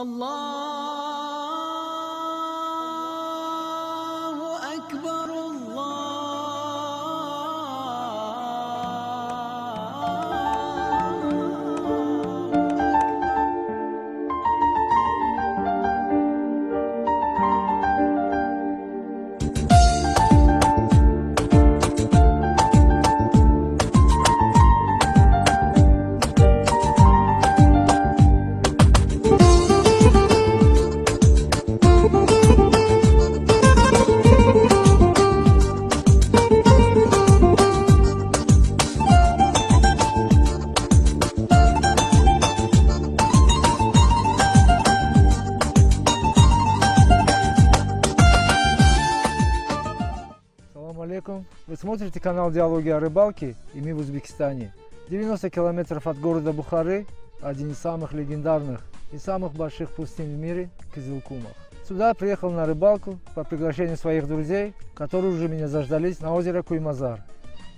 الله أكبر الله. Салам алейкум. Вы смотрите канал «Диалоги о рыбалке» и мы в Узбекистане. 90 километров от города Бухары, один из самых легендарных и самых больших пустынь в мире – Кызылкумах. Сюда приехал на рыбалку по приглашению своих друзей, которые уже меня заждались на озере Куймазар.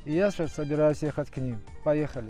И я сейчас собираюсь ехать к ним. Поехали!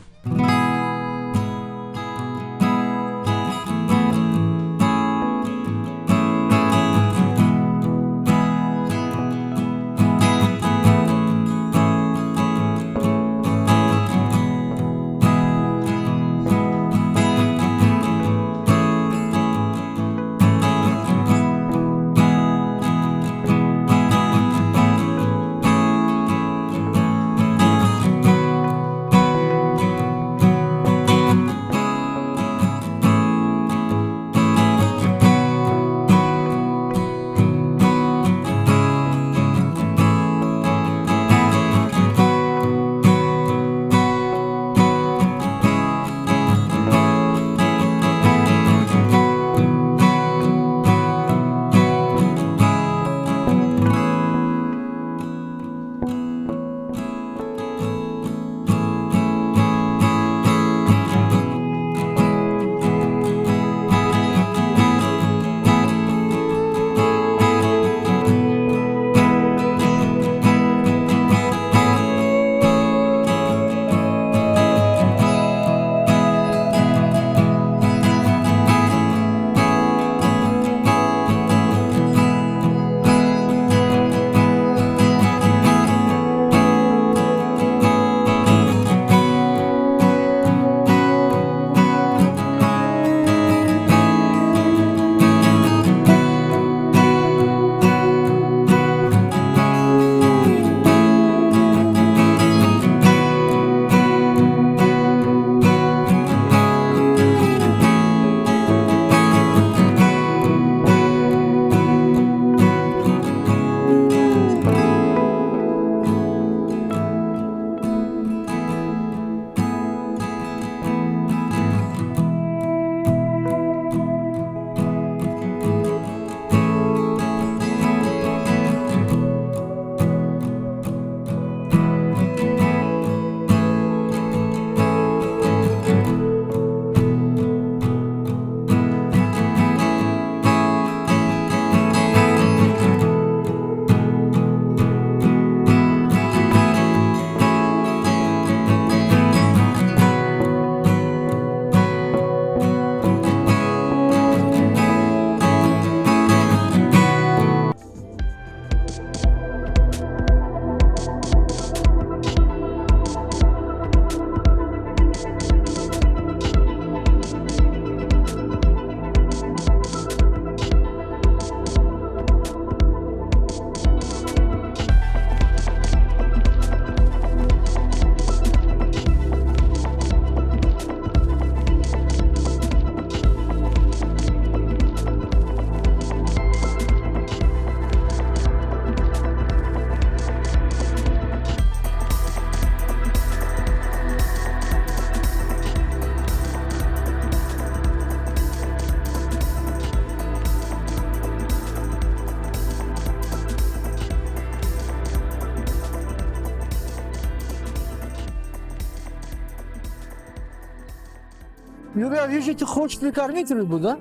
Юра, вижу, ты хочешь прикормить рыбу, да?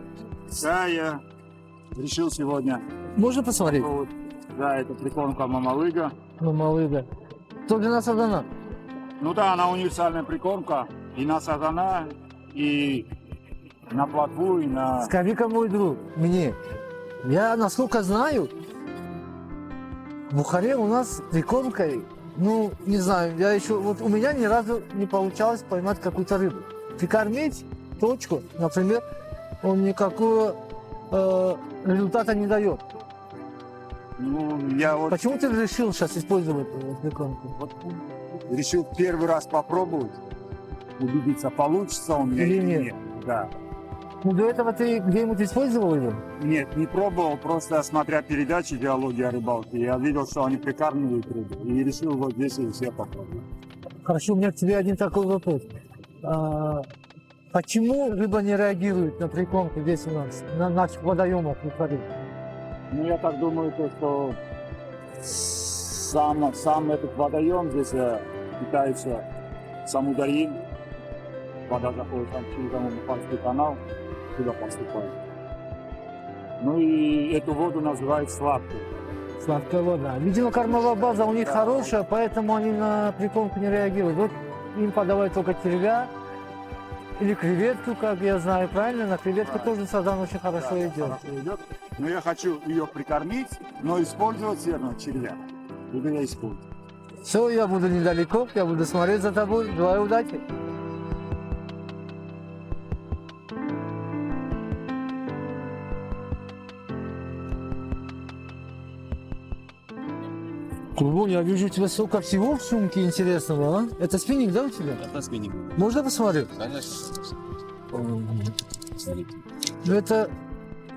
Да, я решил сегодня. Можно посмотреть? Вот, да, это прикормка мамалыга. Мамалыга. Только на сазана. Ну да, она универсальная прикормка и на сазана, и на плотву и на... Скажи-ка, мой друг, мне, я насколько знаю, в Бухаре у нас прикормкой, ну, не знаю, я еще, вот у меня ни разу не получалось поймать какую-то рыбу. Прикормить точку, например, он никакого результата не дает. Ну, я вот, Почему ты решил сейчас использовать прикормку? вот решил первый раз попробовать, убедиться, получится он у меня Или или нет. нет. Да. Ну, до этого ты где-нибудь использовал его? Нет, не пробовал, просто смотря передачи «Диалоги о рыбалке», я видел, что они прикармливают рыбу, и решил вот здесь и все попробовать. Хорошо, у меня к тебе один такой вопрос. Почему рыба не реагирует на прикормку здесь у нас, на наших водоемах в Бухаре? Ну, я так думаю, то, что сам этот водоем здесь питается Самударин, вода заходит там через Амурфарский канал, туда поступает. Ну и эту воду называют сладкой. Сладкая вода. Видимо, кормовая база у них хорошая, поэтому они на прикормку не реагируют. Вот им подавают только червя или креветку, как я знаю, правильно? На креветку тоже сазан очень хорошо идет. Хорошо идет. Но я хочу ее прикормить, но использовать все равно червя. Буду я использовать. Все, я буду недалеко, я буду смотреть за тобой. Желаю удачи. Клубон, я вижу у тебя столько всего в сумке интересного, а? Это спиннинг, да, у тебя? Это спиннинг. Можно посмотреть? Конечно. Смотрите. Ну, это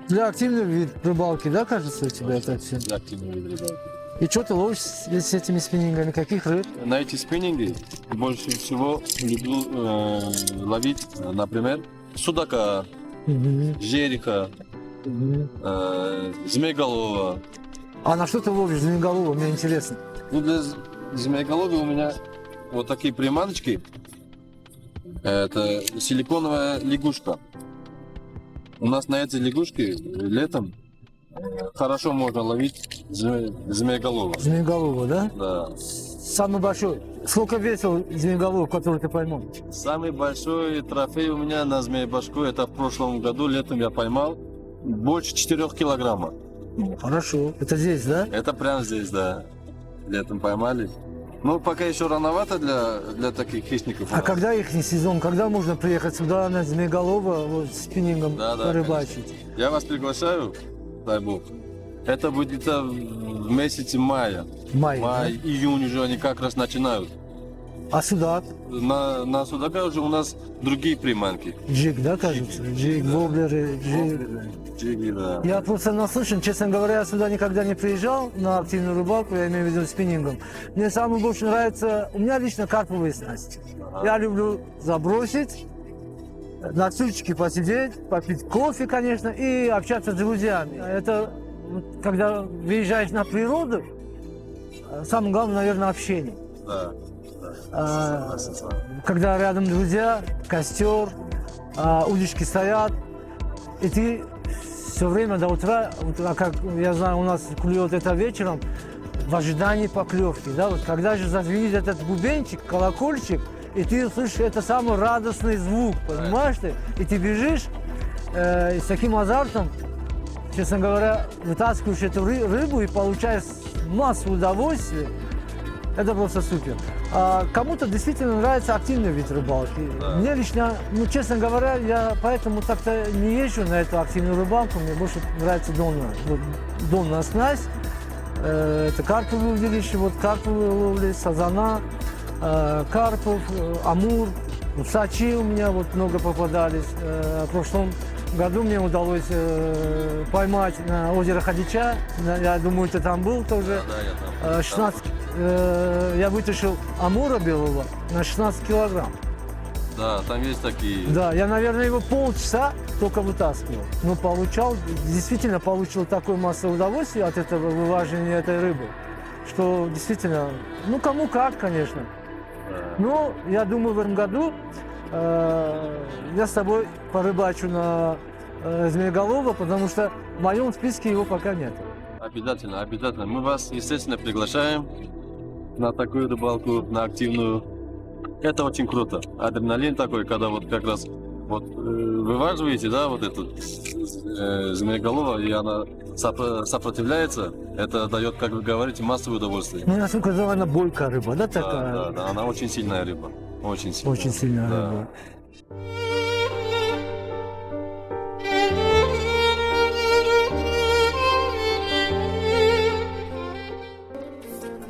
для активного вида рыбалки, да, кажется, у тебя это все? Для активного вида рыбалки. И что ты ловишь с этими спиннингами? Каких рыб? На эти спиннинги больше всего люблю ловить, например, судака, жереха, змееголова. А на что ты ловишь змееголового? Мне интересно. Ну, для змееголовья у меня вот такие приманочки. Это силиконовая лягушка. У нас на этой лягушке летом хорошо можно ловить змееголова. Змееголового, да? Да. Самый большой. Сколько весил змееголовый, который ты поймал? Самый большой трофей у меня на змеебашку, это в прошлом году, летом я поймал, больше 4 килограмма. Хорошо. Это здесь, да? Это прямо здесь, да. Летом поймали. Ну, пока еще рановато для таких хищников. А когда их сезон? Когда можно приехать сюда на змееголового вот, с спиннингом Да, порыбачить? Я вас приглашаю, дай бог. Это будет где-то в месяце мая. Май, Май, июнь уже они как раз начинают. да? А судак? На судака уже у нас другие приманки. Джиг, да, кажется? Джиг, воблеры, джиг. Джиги, да. Я просто наслышан, честно говоря, я сюда никогда не приезжал на активную рыбалку, я имею в виду спиннингом. Мне самое больше нравится, у меня лично карповые снасти. Я люблю забросить, на стульчике посидеть, попить кофе, конечно, и общаться с друзьями. Это вот, когда выезжаешь на природу, самое главное, наверное, общение. Да. Согласен с вами. Когда рядом друзья, костер, удочки стоят, и ты все время до утра, вот, а как я знаю, у нас клюет это вечером, в ожидании поклевки, да, вот когда же зазвенит этот бубенчик, колокольчик, и ты слышишь это самый радостный звук, понимаешь ты, и ты бежишь с таким азартом, честно говоря, вытаскиваешь эту рыбу и получаешь массу удовольствия. Это просто супер. А кому-то действительно нравится активный вид рыбалки. Да. Мне лично, ну, честно говоря, я поэтому так-то не езжу на эту активную рыбалку. Мне больше нравится донная. Вот, донная снасть. Это карповые удилища, вот карповые ловли, сазана, карпов, амур, сачи у меня вот много попадались. В прошлом году мне удалось поймать на озеро Хадича. Я думаю, ты там был тоже. Да, я там. 16, я вытащил амура белого на 16 килограмм. Да, там есть такие. Да, я, наверное, его полчаса только вытаскивал. Но действительно получил такой массу удовольствия от этого вываживания этой рыбы, что действительно, ну кому как, конечно. Но я думаю, в этом году я с тобой порыбачу на змееголова, потому что в моем списке его пока нет. Обязательно, обязательно. Мы вас, естественно, приглашаем на такую рыбалку, на активную. Это очень круто. Адреналин такой, когда вот как раз Вот вываживаете, да, вот эту змееголова, и она сопротивляется, это дает, как вы говорите, массовое удовольствие. Ну, я сказал, она бойкая рыба, да, Да, такая? да, да, она очень сильная рыба. Очень сильная. Очень сильная Да. рыба.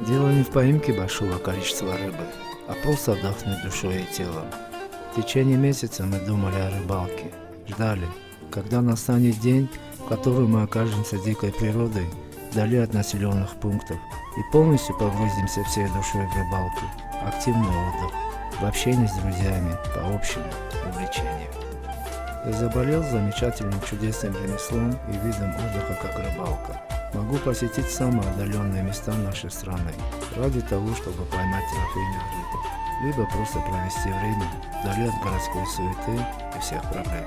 Дело не в поимке большого количества рыбы, а просто отдохнуть душой и телом. В течение месяца мы думали о рыбалке, ждали, когда настанет день, в который мы окажемся дикой природой, вдали от населенных пунктов и полностью погрузимся всей душой в рыбалку, активный отдых, в общении с друзьями по общим увлечениям. Я заболел замечательным чудесным ремеслом и видом отдыха, как рыбалка. Могу посетить самые отдаленные места нашей страны ради того, чтобы поймать трофейную рыбу, либо просто провести время вдали от городской суеты и всех проблем.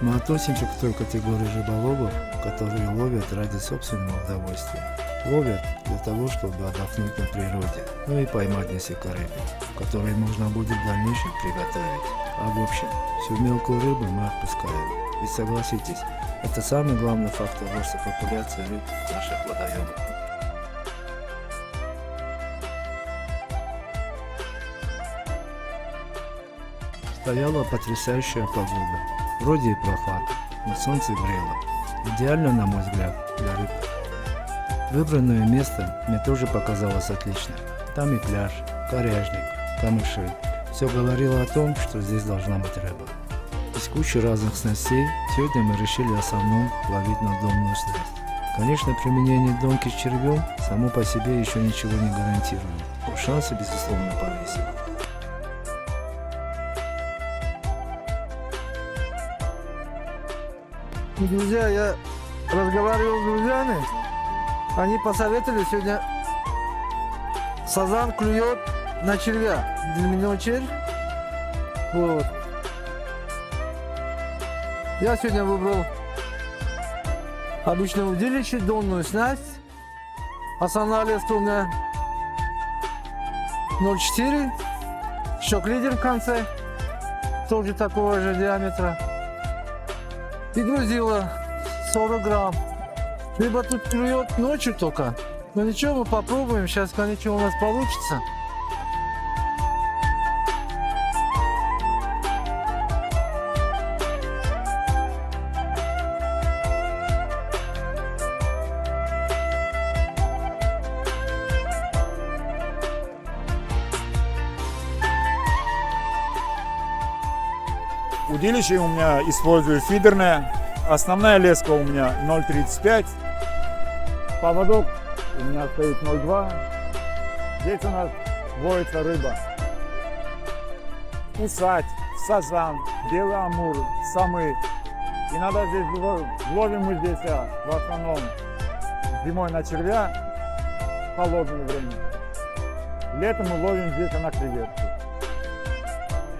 Мы относимся к той категории рыболовов, которые ловят ради собственного удовольствия. Ловят для того, чтобы отдохнуть на природе, ну и поймать несколько рыб, которые можно будет в дальнейшем приготовить. А в общем, всю мелкую рыбу мы отпускаем. Ведь согласитесь, это самый главный фактор роста популяции рыб в наших водоемах. Стояла потрясающая погода. Вроде и прохладно, но солнце грело. Идеально, на мой взгляд, для рыб. Выбранное место мне тоже показалось отлично. Там и пляж, коряжник, камыши. Все говорило о том, что здесь должна быть рыба. Из кучи разных снастей сегодня мы решили в основном ловить надомную снасть. Конечно, применение донки с червем само по себе еще ничего не гарантирует, но шансы безусловно повысит. Друзья, я разговаривал с друзьями, они посоветовали сегодня сазан клюет на червя, длинный червь. Вот. Я сегодня выбрал обычное удилище, донную снасть. Основная леска у меня 0,4, щек-лидер в конце, тоже такого же диаметра. И грузила 40 грамм. Либо тут клюет ночью только. Но ничего, мы попробуем. Сейчас, конечно, у нас получится. Удилище у меня использую фидерное. Основная леска у меня 0,35. Поводок у меня стоит 0,2. Здесь у нас ловится рыба. Усать, сазан, белый амур, самы. Иногда здесь ловим мы здесь в основном зимой на червя, в холодное время. Летом мы ловим здесь на креветку.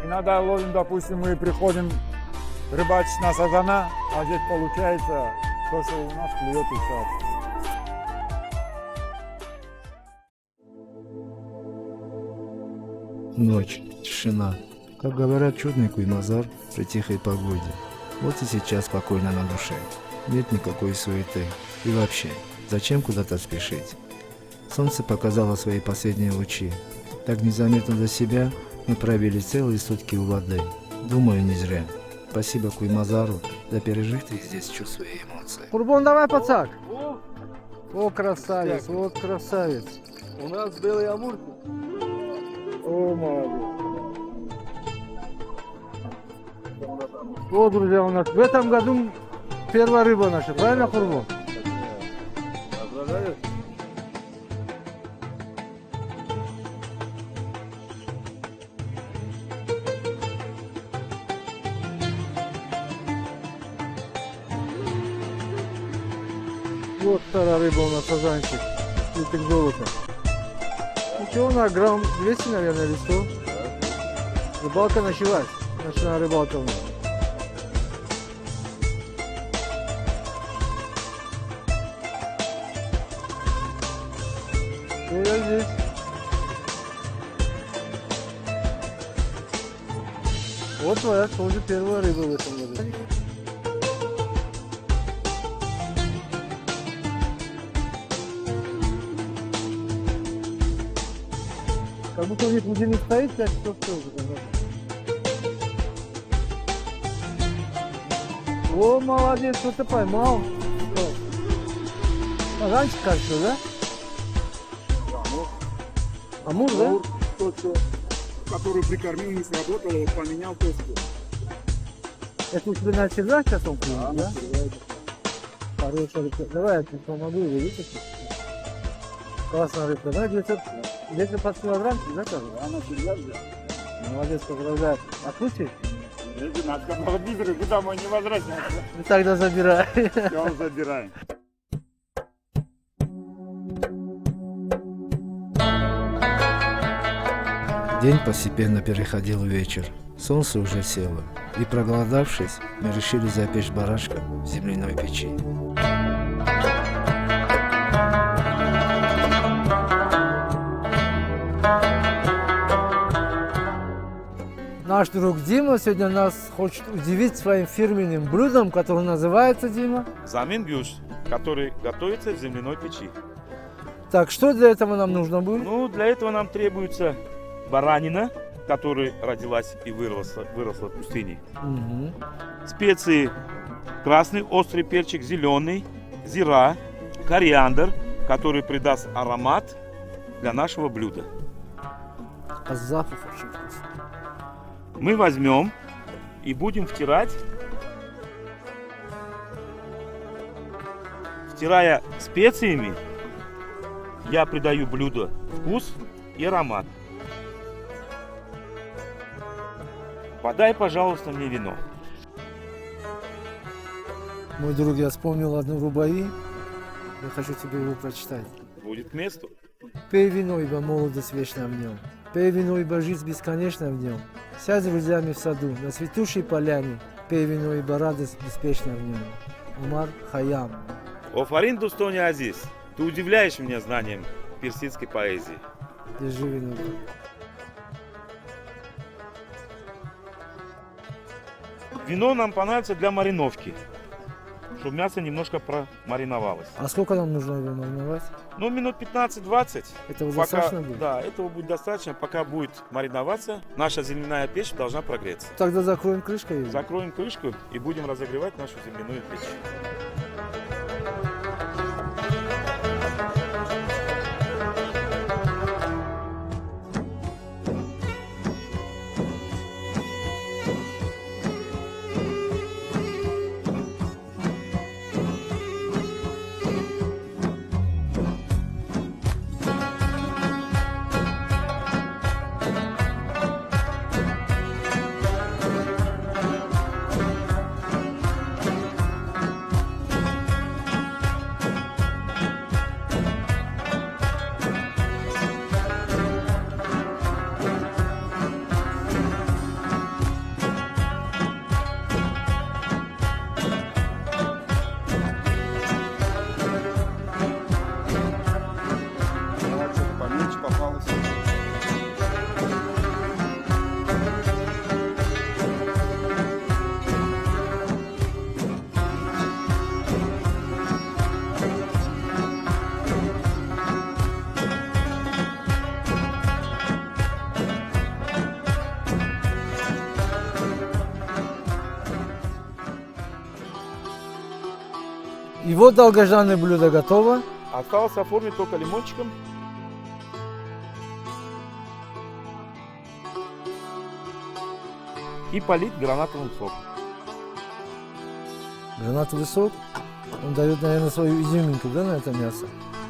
Иногда ловим, допустим, мы приходим рыбачить на сазана, а здесь получается то, что у нас клюет усат. Ночь, тишина. Как говорят, чудный Куймазар при тихой погоде. Вот и сейчас спокойно на душе. Нет никакой суеты. И вообще, зачем куда-то спешить? Солнце показало свои последние лучи. Так незаметно для себя мы провели целые сутки у воды. Думаю, не зря. Спасибо Куймазару за пережитые здесь чувства и эмоции. Курбон, давай, пацак! О, красавец, вот красавец. У нас белый амур. О, молодец. Вот, друзья, у нас в этом году первая рыба наша, правильно, Курбон? Вот старая рыба у нас, сазанчик, слиток золота. Ничего, на грамм 200, наверное, или 100. Рыбалка началась, ночная рыбалка у нас. Я здесь. Вот твоя тоже первая рыба в этом году. Как будто у них будильник стоит 5 часов тоже. О, молодец, что ты поймал. Раньше кажется, да? Амур, да? Тот, который прикормил, не сработал, вот поменял точку. Это у тебя навсегда сейчас он клюнет, да? Хорошая рыбка. Давай я тебе помогу его вытащить. Классная рыбка, да? Где-то под килограммчик, да, кажется? Она всегда взяла. Молодец, поздравляю. Отпусти? Эти нас композиторы, куда мы не возвращаемся. Ну тогда забирай. Все забираем. День постепенно переходил в вечер. Солнце уже село. И проголодавшись, мы решили запечь барашка в земляной печи. Наш друг Дима сегодня нас хочет удивить своим фирменным блюдом, которое называется, Дима. Замингюш, который готовится в земляной печи. Так, что для этого нам нужно будет? Ну, для этого нам требуется баранина, которая родилась и выросла в пустыне. Мгм. Специи: красный острый перчик, зеленый, зира, кориандр, который придаст аромат для нашего блюда. А запах очень вкусный. Мы возьмем и будем втирать. Втирая специями, я придаю блюду вкус и аромат. Подай, пожалуйста, мне вино. Мой друг, я вспомнил одну рубаи. Я хочу тебе его прочитать. Будет к месту. Пей вино, ибо молодость вечна в нем. Пей вино, ибо жизнь бесконечна в нем. Сядь с друзьями в саду, на цветущей поляне. Пей вино, ибо радость беспечна в нем. Умар Хайям. О Фарин Дустони Азиз, ты удивляешь меня знанием персидской поэзии. Держи вино. Вино нам понадобится для мариновки, чтобы мясо немножко промариновалось. А сколько нам нужно его мариновать? Ну, минут 15-20. Этого Пока, достаточно будет? да, этого будет достаточно, пока будет мариноваться. Наша земляная печь должна прогреться. Тогда закроем крышкой. Закроем крышку и будем разогревать нашу земляную печь. Что-то поменьше попалось. И вот долгожданное блюдо готово. Осталось оформить только лимончиком. И полить гранатовым соком. Гранатовый сок. Он дает, наверное, свою изюминку, да, на это мясо?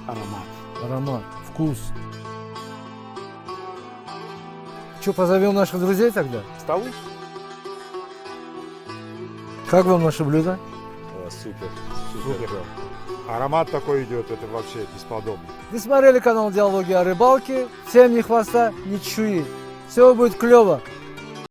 Аромат. Аромат, вкус. Что, позовем наших друзей тогда? К столу. Как вам наше блюдо? Супер. Аромат такой идет, это вообще бесподобно. Вы смотрели канал «Диалоги о рыбалке». Всем ни хвоста, ни чешуи. Все будет клево.